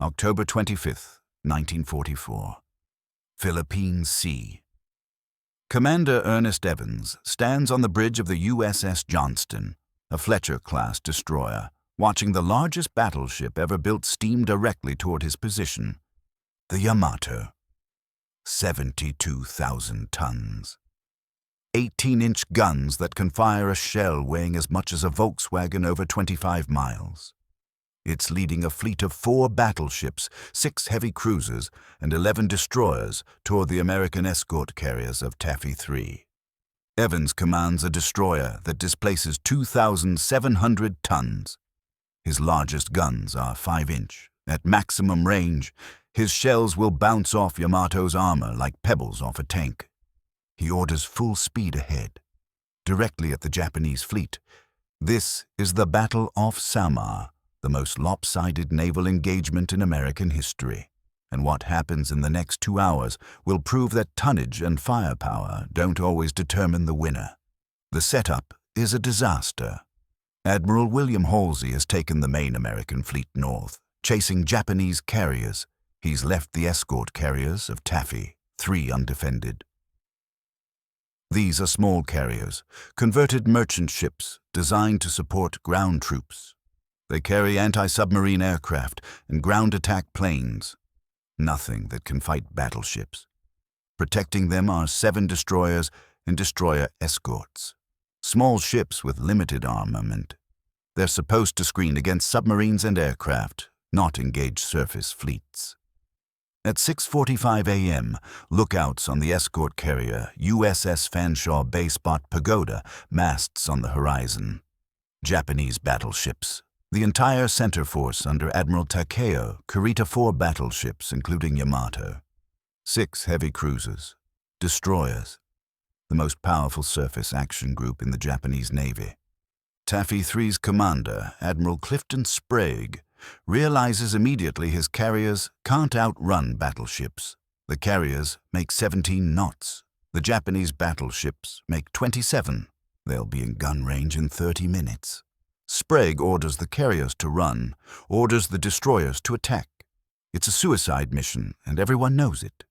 October 25th, 1944. Philippine Sea. Commander Ernest Evans stands on the bridge of the USS Johnston, a Fletcher-class destroyer, watching the largest battleship ever built steam directly toward his position, the Yamato. 72,000 tons. 18-inch guns that can fire a shell weighing as much as a Volkswagen over 25 miles. It's leading a fleet of 4 battleships, 6 heavy cruisers, and 11 destroyers toward the American escort carriers of Taffy 3. Evans commands a destroyer that displaces 2,700 tons. His largest guns are 5-inch. At maximum range, his shells will bounce off Yamato's armor like pebbles off a tank. He orders full speed ahead, directly at the Japanese fleet. This is the Battle off Samar, the most lopsided naval engagement in American history. And what happens in the next 2 hours will prove that tonnage and firepower don't always determine the winner. The setup is a disaster. Admiral William Halsey has taken the main American fleet north, chasing Japanese carriers. He's left the escort carriers of Taffy, 3 undefended. These are small carriers, converted merchant ships designed to support ground troops. They carry anti-submarine aircraft and ground attack planes. Nothing that can fight battleships. Protecting them are 7 destroyers and destroyer escorts. Small ships with limited armament. They're supposed to screen against submarines and aircraft, not engage surface fleets. At 6:45 a.m., lookouts on the escort carrier USS Fanshawe Bay spot Pagoda masts on the horizon. Japanese battleships. The entire center force under Admiral Kurita 4 battleships, including Yamato. 6 heavy cruisers. Destroyers. The most powerful surface action group in the Japanese Navy. Taffy 3's commander, Admiral Clifton Sprague, realizes immediately his carriers can't outrun battleships. The carriers make 17 knots. The Japanese battleships make 27. They'll be in gun range in 30 minutes. Sprague orders the carriers to run, orders the destroyers to attack. It's a suicide mission, and everyone knows it.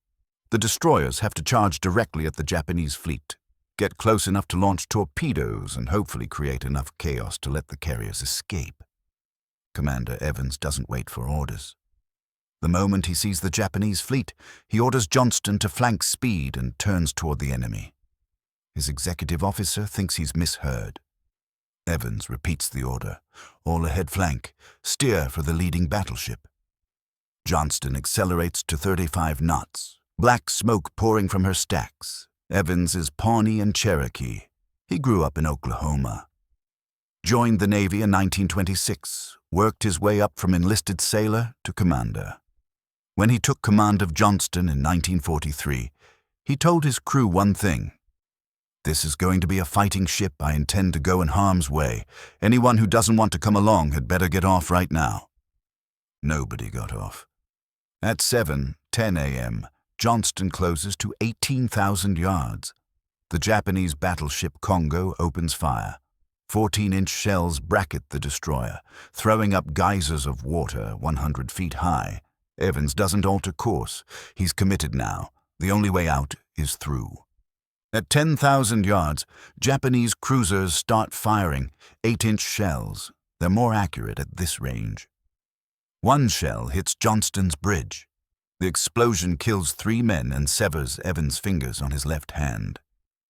The destroyers have to charge directly at the Japanese fleet, get close enough to launch torpedoes, and hopefully create enough chaos to let the carriers escape. Commander Evans doesn't wait for orders. The moment he sees the Japanese fleet, he orders Johnston to flank speed and turns toward the enemy. His executive officer thinks he's misheard. Evans repeats the order, all ahead flank, steer for the leading battleship. Johnston accelerates to 35 knots, black smoke pouring from her stacks. Evans is Pawnee and Cherokee. He grew up in Oklahoma. Joined the Navy in 1926, worked his way up from enlisted sailor to commander. When he took command of Johnston in 1943, he told his crew one thing. "This is going to be a fighting ship. I intend to go in harm's way. Anyone who doesn't want to come along had better get off right now." Nobody got off. At 7:10 a.m., Johnston closes to 18,000 yards. The Japanese battleship Congo opens fire. 14-inch shells bracket the destroyer, throwing up geysers of water 100 feet high. Evans doesn't alter course. He's committed now. The only way out is through. At 10,000 yards, Japanese cruisers start firing 8-inch shells. They're more accurate at this range. One shell hits Johnston's bridge. The explosion kills 3 men and severs Evans' fingers on his left hand.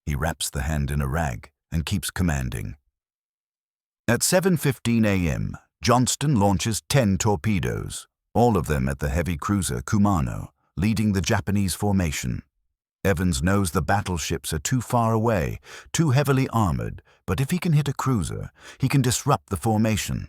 He wraps the hand in a rag and keeps commanding. At 7:15 a.m., Johnston launches 10 torpedoes, all of them at the heavy cruiser Kumano, leading the Japanese formation. Evans knows the battleships are too far away, too heavily armored, but if he can hit a cruiser, he can disrupt the formation.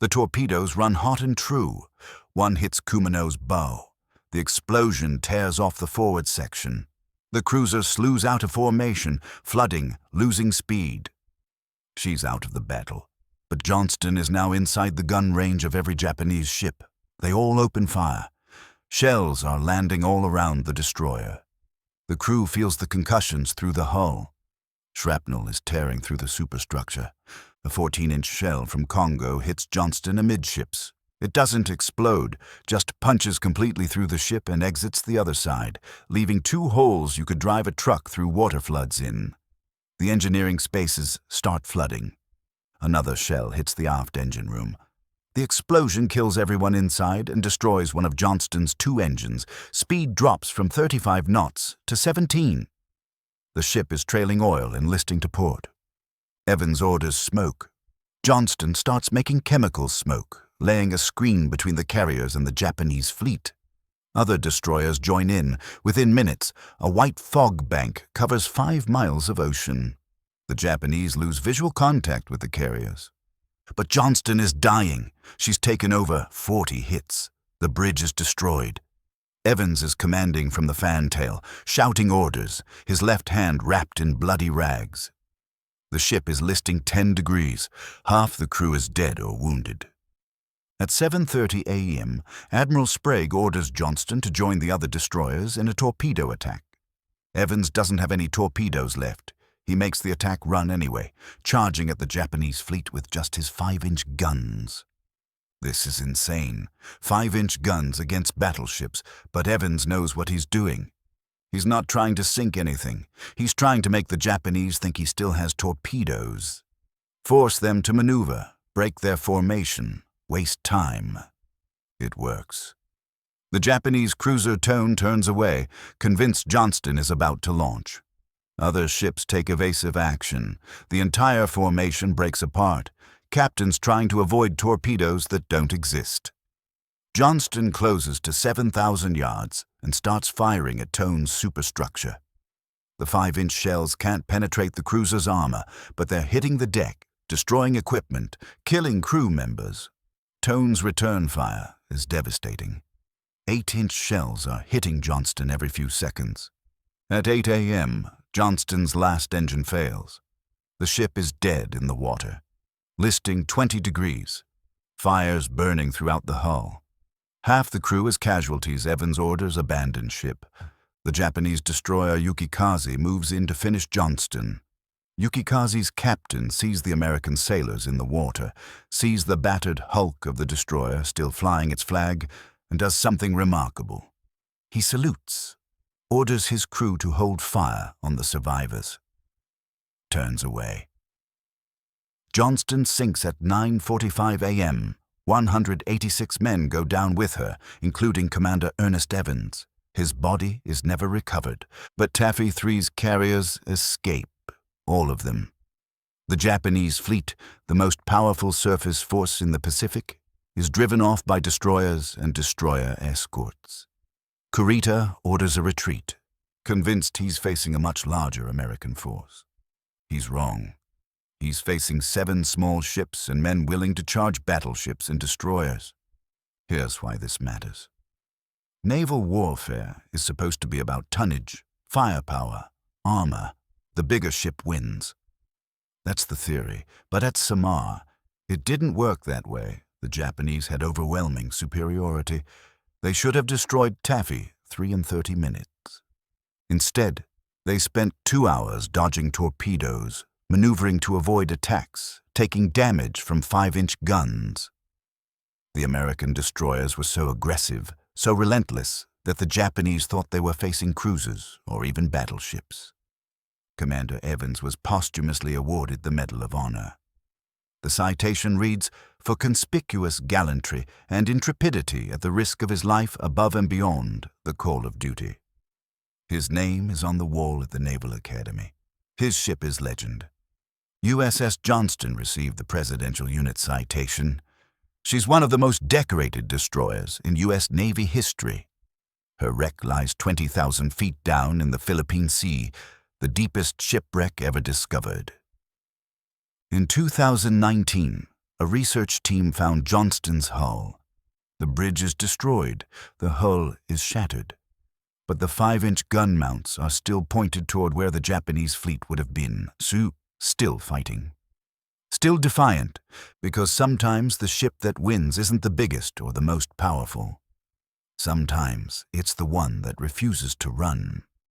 The torpedoes run hot and true. One hits Kumano's bow. The explosion tears off the forward section. The cruiser slews out of formation, flooding, losing speed. She's out of the battle, but Johnston is now inside the gun range of every Japanese ship. They all open fire. Shells are landing all around the destroyer. The crew feels the concussions through the hull. Shrapnel is tearing through the superstructure. A 14-inch shell from Congo hits Johnston amidships. It doesn't explode, just punches completely through the ship and exits the other side, leaving 2 holes you could drive a truck through water floods in. The engineering spaces start flooding. Another shell hits the aft engine room. The explosion kills everyone inside and destroys one of Johnston's 2 engines. Speed drops from 35 knots to 17. The ship is trailing oil and listing to port. Evans orders smoke. Johnston starts making chemical smoke, laying a screen between the carriers and the Japanese fleet. Other destroyers join in. Within minutes, a white fog bank covers 5 miles of ocean. The Japanese lose visual contact with the carriers. But Johnston is dying. She's taken over 40 hits. The bridge is destroyed. Evans is commanding from the fantail, shouting orders, his left hand wrapped in bloody rags. The ship is listing 10 degrees. Half the crew is dead or wounded. At 7:30 a.m., Admiral Sprague orders Johnston to join the other destroyers in a torpedo attack. Evans doesn't have any torpedoes left. He makes the attack run anyway, charging at the Japanese fleet with just his 5-inch guns. This is insane. 5-inch guns against battleships, but Evans knows what he's doing. He's not trying to sink anything. He's trying to make the Japanese think he still has torpedoes. Force them to maneuver, break their formation, waste time. It works. The Japanese cruiser Tone turns away, convinced Johnston is about to launch. Other ships take evasive action. The entire formation breaks apart. Captains trying to avoid torpedoes that don't exist. Johnston closes to 7,000 yards and starts firing at Tone's superstructure. The 5-inch shells can't penetrate the cruiser's armor, but they're hitting the deck, destroying equipment, killing crew members. Tone's return fire is devastating. 8-inch shells are hitting Johnston every few seconds. At 8 a.m., Johnston's last engine fails. The ship is dead in the water, listing 20 degrees. Fires burning throughout the hull. Half the crew is casualties. Evans orders abandon ship. The Japanese destroyer Yukikaze moves in to finish Johnston. Yukikaze's captain sees the American sailors in the water, sees the battered hulk of the destroyer still flying its flag, and does something remarkable. He salutes, orders his crew to hold fire on the survivors. Turns away. Johnston sinks at 9:45 a.m. 186 men go down with her, including Commander Ernest Evans. His body is never recovered, but Taffy 3's carriers escape, all of them. The Japanese fleet, the most powerful surface force in the Pacific, is driven off by destroyers and destroyer escorts. Kurita orders a retreat, convinced he's facing a much larger American force. He's wrong. He's facing 7 small ships and men willing to charge battleships and destroyers. Here's why this matters. Naval warfare is supposed to be about tonnage, firepower, armor. The bigger ship wins. That's the theory, but at Samar, it didn't work that way. The Japanese had overwhelming superiority. They should have destroyed Taffy 3 in 30 minutes. Instead, they spent 2 hours dodging torpedoes, maneuvering to avoid attacks, taking damage from 5-inch guns. The American destroyers were so aggressive, so relentless, that the Japanese thought they were facing cruisers or even battleships. Commander Evans was posthumously awarded the Medal of Honor. The citation reads, "For conspicuous gallantry and intrepidity at the risk of his life above and beyond the call of duty." His name is on the wall at the Naval Academy. His ship is legend. USS Johnston received the Presidential Unit Citation. She's one of the most decorated destroyers in U.S. Navy history. Her wreck lies 20,000 feet down in the Philippine Sea, the deepest shipwreck ever discovered. In 2019, a research team found Johnston's hull. The bridge is destroyed, the hull is shattered, but the 5-inch gun mounts are still pointed toward where the Japanese fleet would have been, still fighting. Still defiant, because sometimes the ship that wins isn't the biggest or the most powerful. Sometimes it's the one that refuses to run.